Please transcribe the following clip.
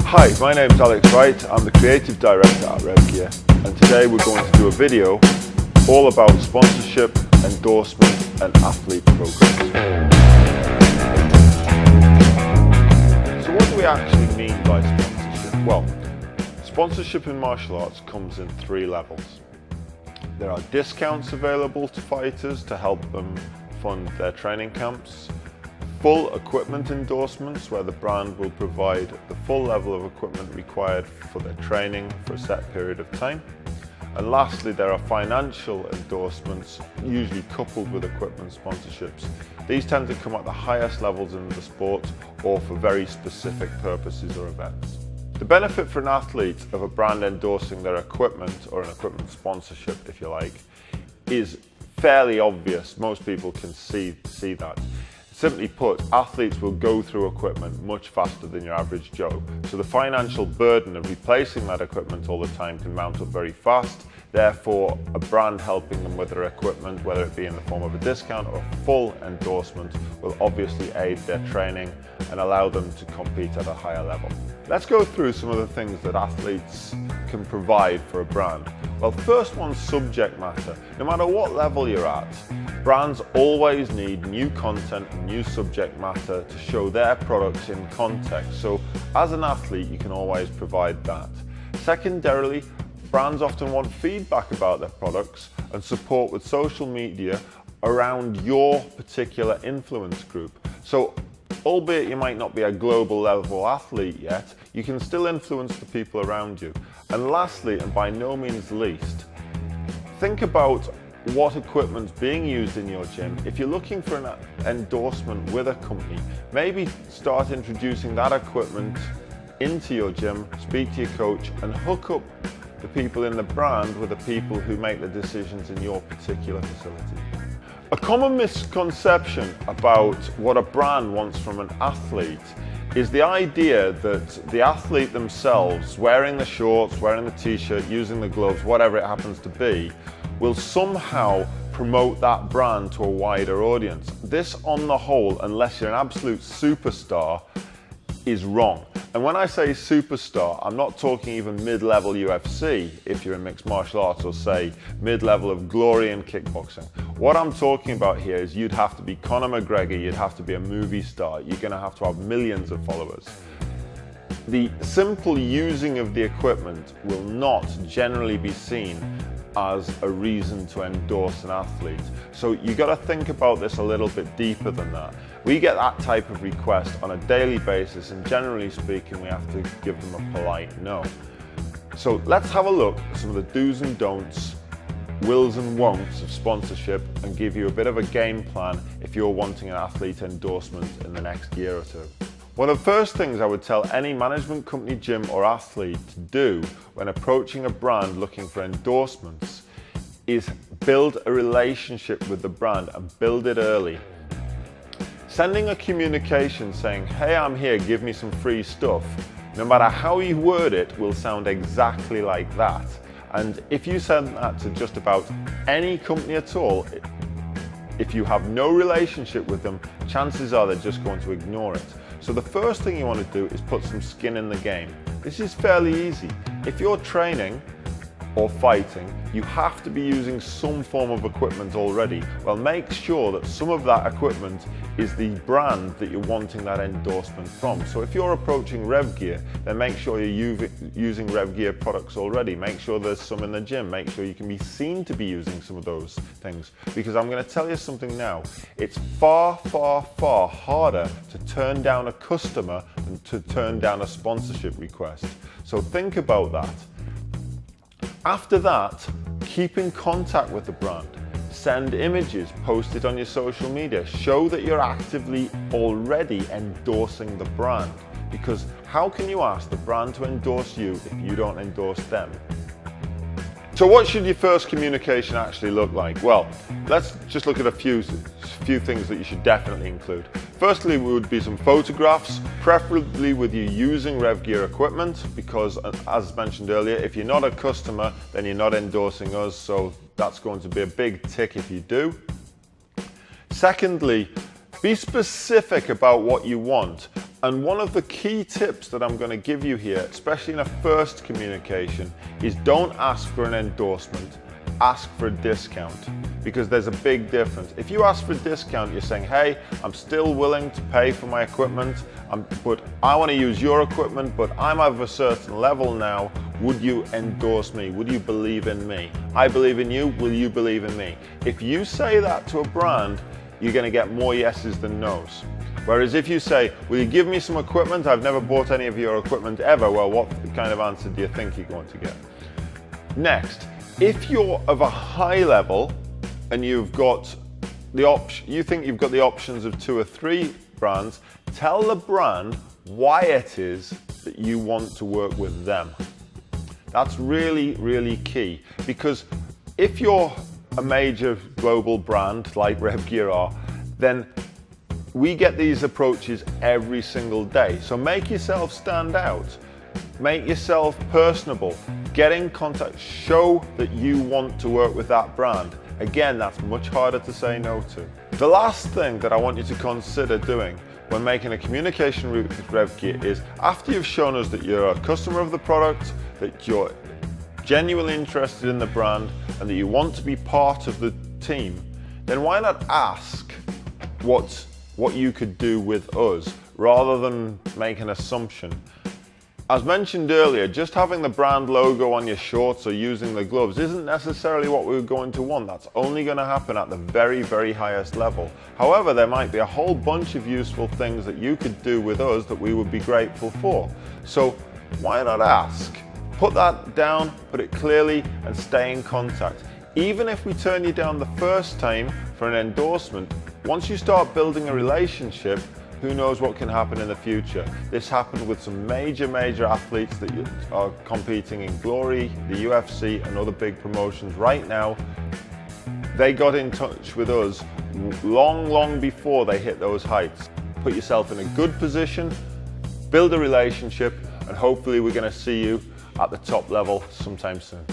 Hi, my name is Alex Wright. I'm the Creative Director at RevGear, and today we're going to do a video all about sponsorship, endorsement and athlete programs. So what do we actually mean by sponsorship? Well, sponsorship in martial arts comes in three levels. There are discounts available to fighters to help them fund their training camps, full equipment endorsements where the brand will provide the full level of equipment required for their training for a set period of time. And lastly, there are financial endorsements, usually coupled with equipment sponsorships. These tend to come at the highest levels in the sport or for very specific purposes or events. The benefit for an athlete of a brand endorsing their equipment, or an equipment sponsorship if you like, is fairly obvious. Most people can see that. Simply put, athletes will go through equipment much faster than your average Joe. So the financial burden of replacing that equipment all the time can mount up very fast. Therefore, a brand helping them with their equipment, whether it be in the form of a discount or a full endorsement, will obviously aid their training and allow them to compete at a higher level. Let's go through some of the things that athletes can provide for a brand. Well, first one's subject matter. No matter what level you're at, brands always need new content and new subject matter to show their products in context. So as an athlete, you can always provide that. Secondarily, brands often want feedback about their products and support with social media around your particular influence group. So albeit you might not be a global level athlete yet, you can still influence the people around you. And lastly, and by no means least, think about what equipment's being used in your gym. If you're looking for an endorsement with a company, maybe start introducing that equipment into your gym, speak to your coach and hook up the people in the brand with the people who make the decisions in your particular facility. A common misconception about what a brand wants from an athlete is the idea that the athlete themselves, wearing the shorts, wearing the t-shirt, using the gloves, whatever it happens to be, will somehow promote that brand to a wider audience. This, on the whole, unless you're an absolute superstar, is wrong. And when I say superstar, I'm not talking even mid-level UFC if you're in mixed martial arts, or say mid-level of glory in kickboxing. What I'm talking about here is you'd have to be Conor McGregor, you'd have to be a movie star, you're going to have millions of followers. The simple using of the equipment will not generally be seen as a reason to endorse an athlete. So you got to think about this a little bit deeper than that. We get that type of request on a daily basis, and generally speaking, we have to give them a polite no. So let's have a look at some of the do's and don'ts, wills and won'ts of sponsorship, and give you a bit of a game plan if you're wanting an athlete endorsement in the next year or two. One of the first things I would tell any management company, gym or athlete to do when approaching a brand looking for endorsements is build a relationship with the brand, and build it early. Sending a communication saying, hey, I'm here, give me some free stuff, no matter how you word it, will sound exactly like that. And if you send that to just about any company at all, if you have no relationship with them, chances are they're just going to ignore it. So the first thing you want to do is put some skin in the game. This is fairly easy. If you're training or fighting, you have to be using some form of equipment already. Well, make sure that some of that equipment is the brand that you're wanting that endorsement from. So if you're approaching RevGear, then make sure you're using RevGear products already. Make sure there's some in the gym. Make sure you can be seen to be using some of those things. Because I'm going to tell you something now. It's far, far, far harder to turn down a customer than to turn down a sponsorship request. So think about that. After that, keep in contact with the brand. Send images, post it on your social media. Show that you're actively already endorsing the brand. Because how can you ask the brand to endorse you if you don't endorse them? So what should your first communication actually look like? Well, let's just look at a few things that you should definitely include. Firstly, would be some photographs, preferably with you using RevGear equipment, because as mentioned earlier, if you're not a customer, then you're not endorsing us, so that's going to be a big tick if you do. Secondly, be specific about what you want And one of the key tips that I'm going to give you here, especially in a first communication, is don't ask for an endorsement, ask for a discount, because there's a big difference. If you ask for a discount, you're saying, hey, I'm still willing to pay for my equipment, but I want to use your equipment, but I'm of a certain level now. Would you endorse me? Would you believe in me? I believe in you, will you believe in me? If you say that to a brand, you're going to get more yeses than nos. Whereas if you say, will you give me some equipment? I've never bought any of your equipment ever. Well, what kind of answer do you think you're going to get? Next, if you're of a high level and you've got the you think you've got the options of 2 or 3 brands, tell the brand why it is that you want to work with them. That's really, really key, because if you're a major global brand like RevGear are, then we get these approaches every single day. So make yourself stand out, make yourself personable, get in contact, show that you want to work with that brand. Again, that's much harder to say no to. The last thing that I want you to consider doing when making a communication route with RevGear is, after you've shown us that you're a customer of the product, that you're genuinely interested in the brand, and that you want to be part of the team, then why not ask what you could do with us, rather than make an assumption. As mentioned earlier, just having the brand logo on your shorts or using the gloves isn't necessarily what we're going to want. That's only going to happen at the very, very highest level. However, there might be a whole bunch of useful things that you could do with us that we would be grateful for. So why not ask? Put that down, put it clearly, and stay in contact. Even if we turn you down the first time for an endorsement, once you start building a relationship, who knows what can happen in the future. This happened with some major athletes that are competing in Glory, the UFC, and other big promotions right now. They got in touch with us long before they hit those heights. Put yourself in a good position, build a relationship, and hopefully we're going to see you at the top level sometime soon.